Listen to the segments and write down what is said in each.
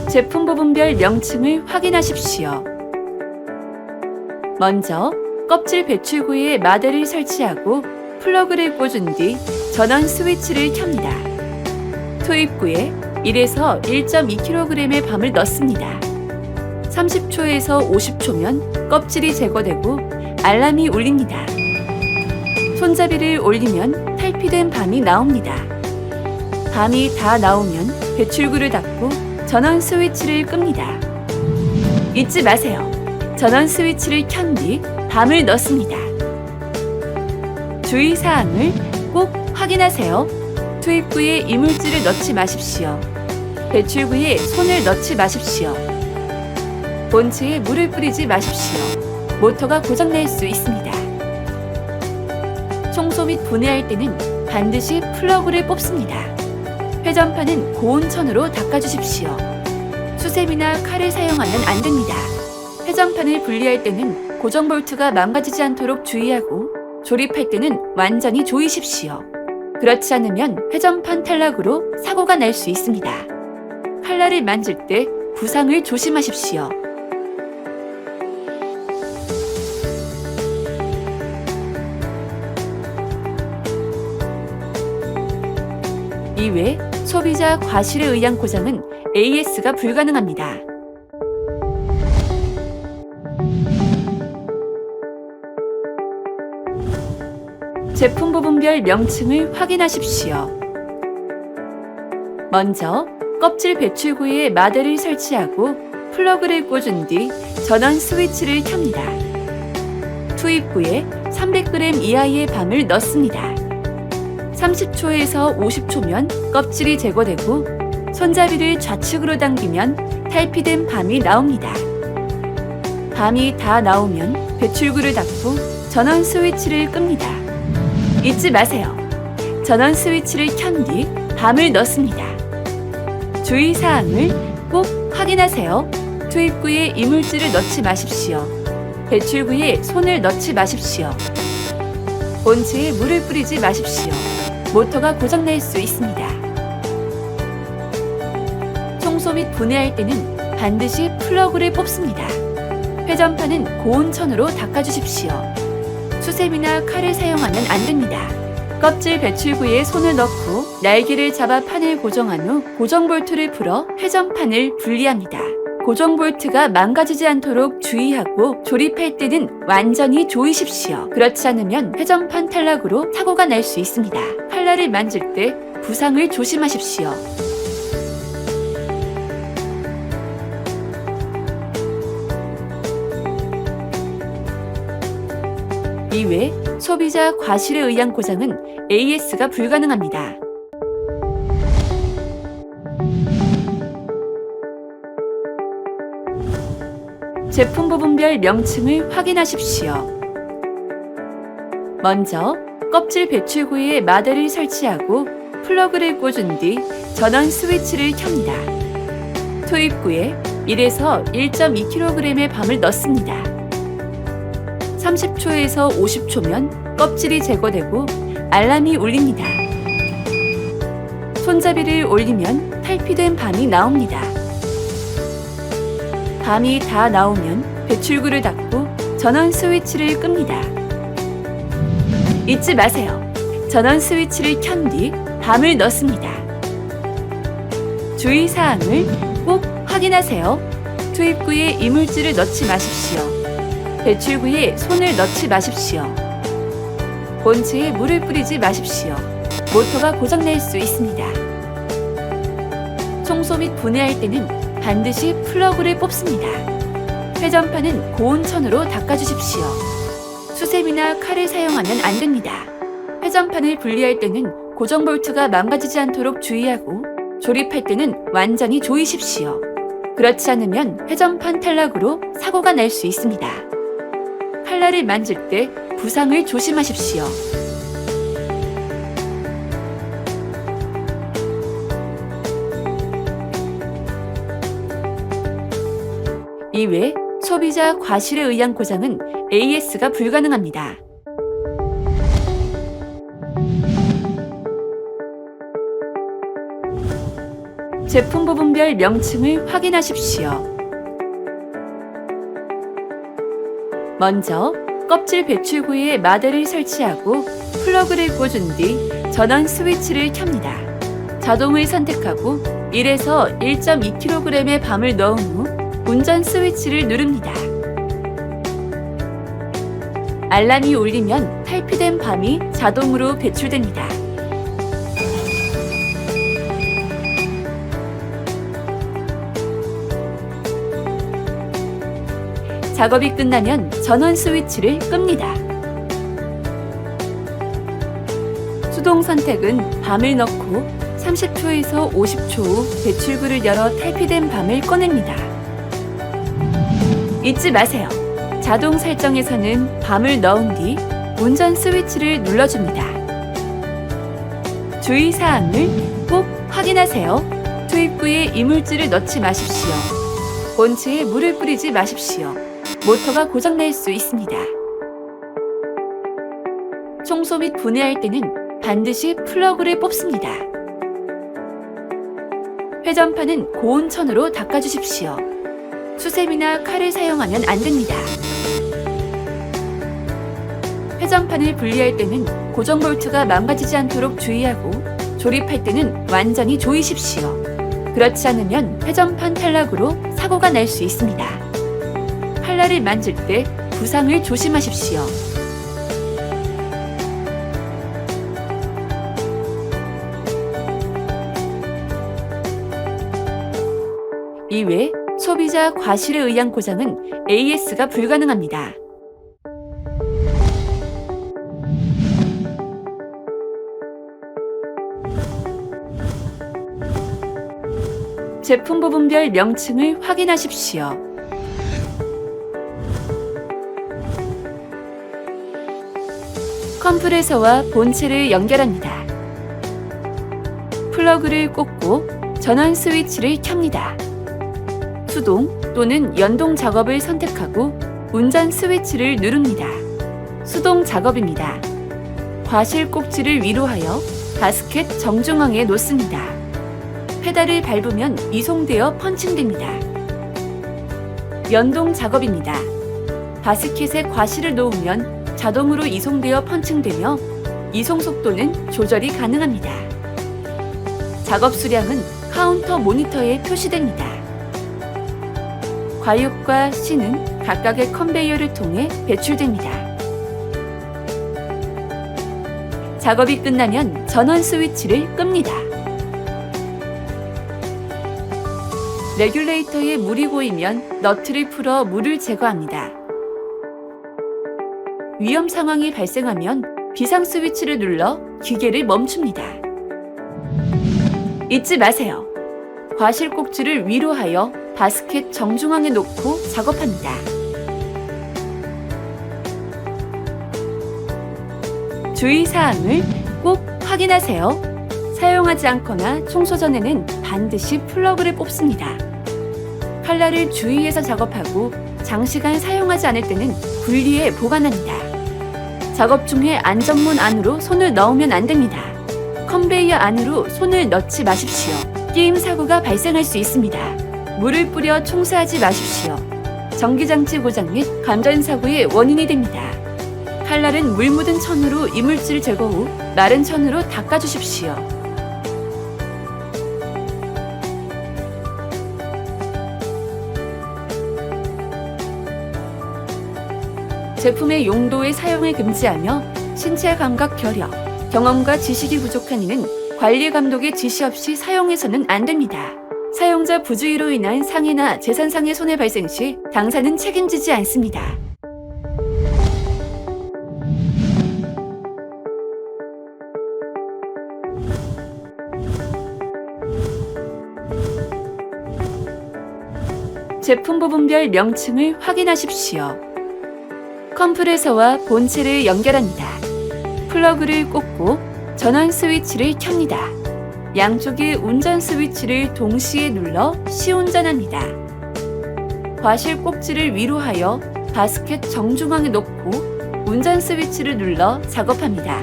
제품 부분별 명칭을 확인하십시오. 먼저 껍질 배출구에 마대를 설치하고 플러그를 꽂은 뒤 전원 스위치를 켭니다. 투입구에 1에서 1.2kg의 밤을 넣습니다. 30초에서 50초면 껍질이 제거되고 알람이 울립니다. 손잡이를 올리면 탈피된 밤이 나옵니다. 밤이 다 나오면 배출구를 닫고 전원 스위치를 끕니다. 잊지 마세요. 전원 스위치를 켠 뒤 밤을 넣습니다. 주의사항을 꼭 확인하세요. 투입구에 이물질을 넣지 마십시오. 배출구에 손을 넣지 마십시오. 본체에 물을 뿌리지 마십시오. 모터가 고장날 수 있습니다. 청소 및 분해할 때는 반드시 플러그를 뽑습니다. 회전판은 고온천으로 닦아주십시오. 수세미나 칼을 사용하면 안 됩니다. 회전판을 분리할 때는 고정 볼트가 망가지지 않도록 주의하고 조립할 때는 완전히 조이십시오. 그렇지 않으면 회전판 탈락으로 사고가 날 수 있습니다. 칼날을 만질 때 부상을 조심하십시오. 이외 소비자 과실에 의한 고장은 AS가 불가능합니다. 제품 부분별 명칭을 확인하십시오. 먼저 껍질 배출구에 마대를 설치하고 플러그를 꽂은 뒤 전원 스위치를 켭니다. 투입구에 300g 이하의 밤을 넣습니다. 30초에서 50초면 껍질이 제거되고 손잡이를 좌측으로 당기면 탈피된 밤이 나옵니다. 밤이 다 나오면 배출구를 닫고 전원 스위치를 끕니다. 잊지 마세요. 전원 스위치를 켠 뒤 밤을 넣습니다. 주의사항을 꼭 확인하세요. 투입구에 이물질을 넣지 마십시오. 배출구에 손을 넣지 마십시오. 본체에 물을 뿌리지 마십시오. 모터가 고장날 수 있습니다. 청소 및 분해할 때는 반드시 플러그를 뽑습니다. 회전판은 고온천으로 닦아주십시오. 수세미나 칼을 사용하면 안 됩니다. 껍질 배출구에 손을 넣고 날개를 잡아 판을 고정한 후 고정 볼트를 풀어 회전판을 분리합니다. 고정 볼트가 망가지지 않도록 주의하고 조립할 때는 완전히 조이십시오. 그렇지 않으면 회전판 탈락으로 사고가 날 수 있습니다. 칼날을 만질 때 부상을 조심하십시오. 이외 소비자 과실에 의한 고장은 AS가 불가능합니다. 제품 부분별 명칭을 확인하십시오. 먼저 껍질 배출구에 마대를 설치하고 플러그를 꽂은 뒤 전원 스위치를 켭니다. 투입구에 1에서 1.2kg의 밤을 넣습니다. 30초에서 50초면 껍질이 제거되고 알람이 울립니다. 손잡이를 올리면 탈피된 밤이 나옵니다. 밤이 다 나오면 배출구를 닫고 전원 스위치를 끕니다. 잊지 마세요. 전원 스위치를 켠 뒤 밤을 넣습니다. 주의사항을 꼭 확인하세요. 투입구에 이물질을 넣지 마십시오. 배출구에 손을 넣지 마십시오. 본체에 물을 뿌리지 마십시오. 모터가 고장날 수 있습니다. 청소 및 분해할 때는 반드시 플러그를 뽑습니다. 회전판은 고온천으로 닦아주십시오. 수세미나 칼을 사용하면 안 됩니다. 회전판을 분리할 때는 고정 볼트가 망가지지 않도록 주의하고 조립할 때는 완전히 조이십시오. 그렇지 않으면 회전판 탈락으로 사고가 날 수 있습니다. 칼날을 만질 때 부상을 조심하십시오. 이외 소비자 과실에 의한 고장은 AS가 불가능합니다. 제품 부분별 명칭을 확인하십시오. 먼저 껍질 배출구에 마대를 설치하고 플러그를 꽂은 뒤 전원 스위치를 켭니다. 자동을 선택하고 1에서 1.2kg의 밤을 넣은 후 운전 스위치를 누릅니다. 알람이 울리면 탈피된 밤이 자동으로 배출됩니다. 작업이 끝나면 전원 스위치를 끕니다. 수동 선택은 밤을 넣고 30초에서 50초 후 배출구를 열어 탈피된 밤을 꺼냅니다. 잊지 마세요. 자동 설정에서는 밤을 넣은 뒤 운전 스위치를 눌러줍니다. 주의사항을 꼭 확인하세요. 투입구에 이물질을 넣지 마십시오. 본체에 물을 뿌리지 마십시오. 모터가 고장날 수 있습니다. 청소 및 분해할 때는 반드시 플러그를 뽑습니다. 회전판은 고온 천으로 닦아주십시오. 수세미나 칼을 사용하면 안 됩니다. 회전판을 분리할 때는 고정 볼트가 망가지지 않도록 주의하고 조립할 때는 완전히 조이십시오. 그렇지 않으면 회전판 탈락으로 사고가 날 수 있습니다. 칼날을 만질 때 부상을 조심하십시오. 이외 소비자 과실에 의한 고장은 AS가 불가능합니다. 제품 부분별 명칭을 확인하십시오. 컴프레서와 본체를 연결합니다. 플러그를 꽂고 전원 스위치를 켭니다. 수동 또는 연동 작업을 선택하고 운전 스위치를 누릅니다. 수동 작업입니다. 과실 꼭지를 위로 하여 바스켓 정중앙에 놓습니다. 페달을 밟으면 이송되어 펀칭됩니다. 연동 작업입니다. 바스켓에 과실을 놓으면 자동으로 이송되어 펀칭되며 이송 속도는 조절이 가능합니다. 작업 수량은 카운터 모니터에 표시됩니다. 과육과 씨는 각각의 컨베이어를 통해 배출됩니다. 작업이 끝나면 전원 스위치를 끕니다. 레귤레이터에 물이 고이면 너트를 풀어 물을 제거합니다. 위험 상황이 발생하면 비상 스위치를 눌러 기계를 멈춥니다. 잊지 마세요. 과실 꼭지를 위로 하여 바스켓 정중앙에 놓고 작업합니다. 주의사항을 꼭 확인하세요. 사용하지 않거나 청소 전에는 반드시 플러그를 뽑습니다. 칼날을 주의해서 작업하고 장시간 사용하지 않을 때는 분리해 보관합니다. 작업 중에 안전문 안으로 손을 넣으면 안 됩니다. 컨베이어 안으로 손을 넣지 마십시오. 끼임 사고가 발생할 수 있습니다. 물을 뿌려 청소하지 마십시오. 전기장치 고장 및 감전 사고의 원인이 됩니다. 칼날은 물 묻은 천으로 이물질 제거 후 마른 천으로 닦아주십시오. 제품의 용도의 사용을 금지하며 신체 감각 결여, 경험과 지식이 부족한 이는 관리 감독의 지시 없이 사용해서는 안 됩니다. 사용자 부주의로 인한 상해나 재산상의 손해 발생 시 당사는 책임지지 않습니다. 제품 부분별 명칭을 확인하십시오. 컴프레서와 본체를 연결합니다. 플러그를 꽂고 전원 스위치를 켭니다. 양쪽의 운전 스위치를 동시에 눌러 시운전합니다. 과실 꼭지를 위로 하여 바스켓 정중앙에 놓고 운전 스위치를 눌러 작업합니다.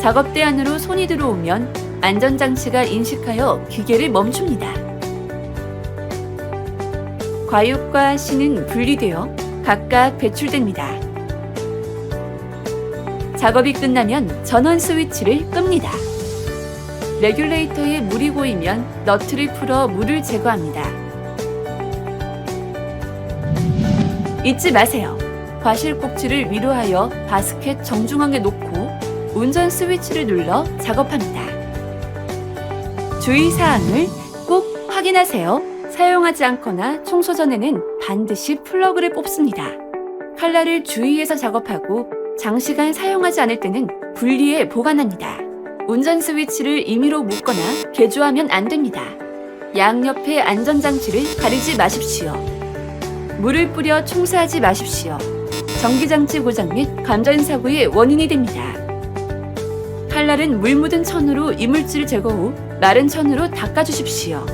작업대 안으로 손이 들어오면 안전장치가 인식하여 기계를 멈춥니다. 과육과 신은 분리되어 각각 배출됩니다. 작업이 끝나면 전원 스위치를 끕니다. 레귤레이터에 물이 고이면 너트를 풀어 물을 제거합니다. 잊지 마세요. 과실 꼭지를 위로 하여 바스켓 정중앙에 놓고 운전 스위치를 눌러 작업합니다. 주의사항을 꼭 확인하세요. 사용하지 않거나 청소 전에는 반드시 플러그를 뽑습니다. 칼날을 주의해서 작업하고 장시간 사용하지 않을 때는 분리해 보관합니다. 운전 스위치를 임의로 묶거나 개조하면 안 됩니다. 양옆의 안전장치를 가리지 마십시오. 물을 뿌려 청소하지 마십시오. 전기장치 고장 및 감전사고의 원인이 됩니다. 칼날은 물 묻은 천으로 이물질 제거 후 마른 천으로 닦아주십시오.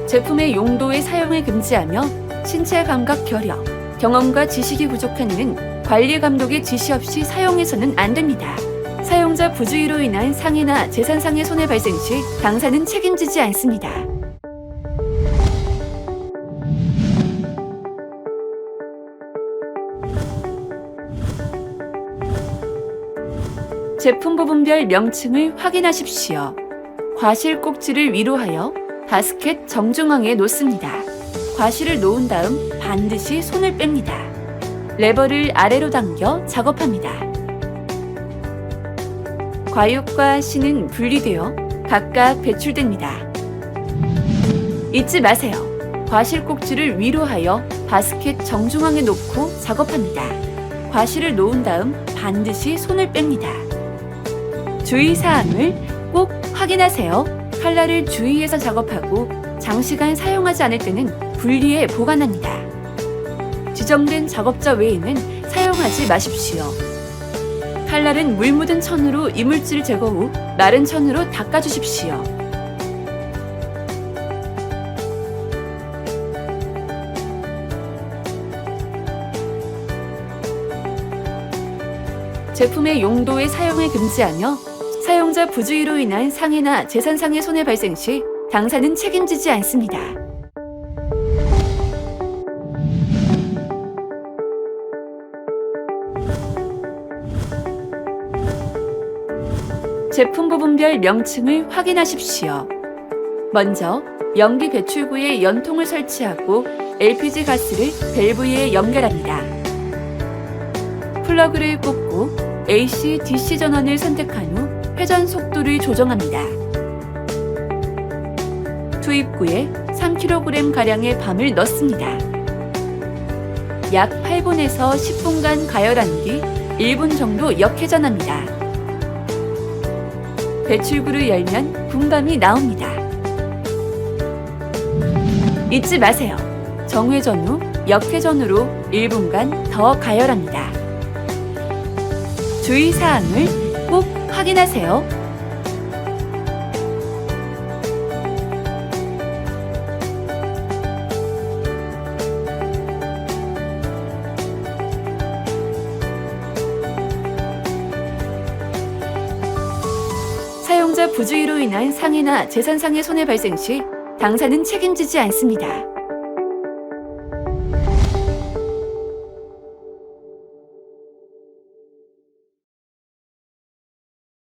제품의 용도의 사용을 금지하며 신체 감각 결여, 경험과 지식이 부족한 이는 관리 감독의 지시 없이 사용해서는 안 됩니다. 사용자 부주의로 인한 상해나 재산상의 손해 발생 시 당사는 책임지지 않습니다. 제품 부분별 명칭을 확인하십시오. 과실 꼭지를 위로 하여 바스켓 정중앙에 놓습니다. 과실을 놓은 다음 반드시 손을 뺍니다. 레버를 아래로 당겨 작업합니다. 과육과 신은 분리되어 각각 배출됩니다. 잊지 마세요. 과실 꼭지를 위로 하여 바스켓 정중앙에 놓고 작업합니다. 과실을 놓은 다음 반드시 손을 뺍니다. 주의사항을 꼭 확인하세요. 칼날을 주의해서 작업하고 장시간 사용하지 않을 때는 분리해 보관합니다. 지정된 작업자 외에는 사용하지 마십시오. 칼날은 물 묻은 천으로 이물질 제거 후 마른 천으로 닦아주십시오. 제품의 용도의 사용을 금지하며 사용자 부주의로 인한 상해나 재산상의 손해 발생 시 당사는 책임지지 않습니다. 제품 부분별 명칭을 확인하십시오. 먼저 연기 배출구에 연통을 설치하고 LPG 가스를 밸브에 연결합니다. 플러그를 꽂고 AC, DC 전원을 선택한 후 회전 속도를 조정합니다. 투입구에 3kg가량의 밤을 넣습니다. 약 8분에서 10분간 가열한 뒤 1분 정도 역회전합니다. 배출구를 열면 분밤이 나옵니다. 잊지 마세요. 정회전 후 역회전으로 1분간 더 가열합니다. 주의사항을 꼭 확인하세요. 사용자 부주의로 인한 상해나 재산상의 손해 발생 시 당사는 책임지지 않습니다.